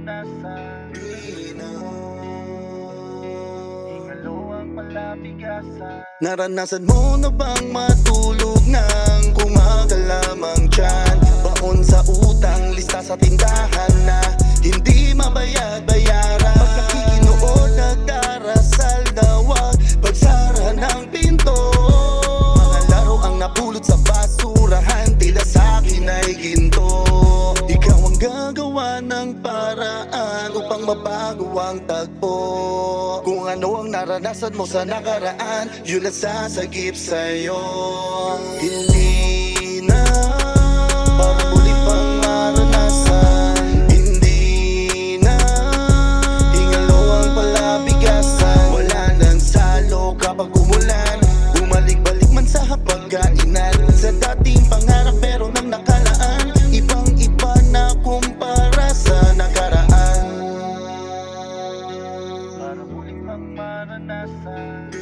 maranasan. Ingalawang palabigasan. Naranasan mo na bang matulog nang kumakalamang tiyan? Baon sa utang, lista sa tindahan na hindi mabayad-bayaran. Pagkakikinood, nagdarasal na wag pagsara ng pinto. Mga laro ang napulot sa basurahan, tila sa'kin ay ginto. Ikaw ang gagawa ng paraan upang mabago ang tagpo. Kung ano ang naranasan mo sa nakaraan, yun ang sasagip sa'yo. Hindi na para muli pang maranasan. Hindi na ingalawang palabigasan. Wala nang salo kapag umulan, bumalik-balik man sa hapagkainan. Sa dating pangarap pero nang nakalaan, ibang-iba na kumpara sa nakaraan. Para muling pang maranasan.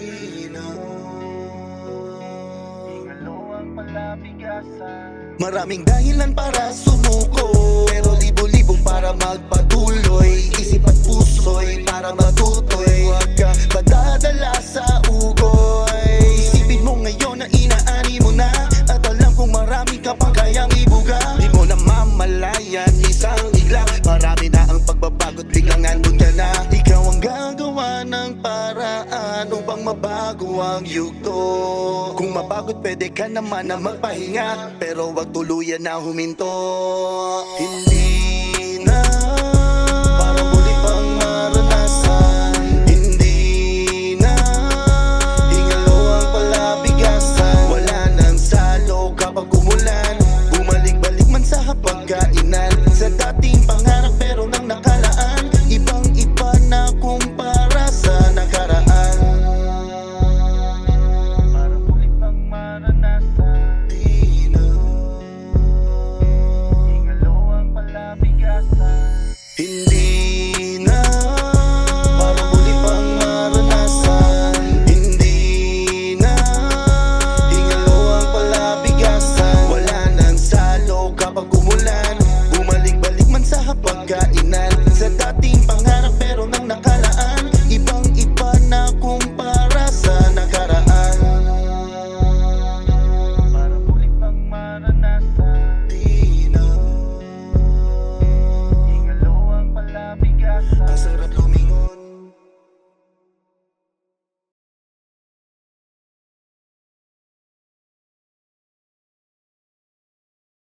Ingalawang palabigasan. Maraming dahilan para sumuko, pero libo-libo para magpatuloy. Isip at puso'y para matutoy. Huwag ka padadala sa ugoy. Isipin mo ngayon na inaani mo na, at alam kong marami ka pang kayang ibuga. Di mo na mamalayan isang iglap, marami na ang pagbabago't biglang andun ka na. Ikaw ang gagawa ng paraan upang mabago ang yugto. Kung mapagod pwede ka naman na magpahinga, pero wag tuluyan na huminto. Hindi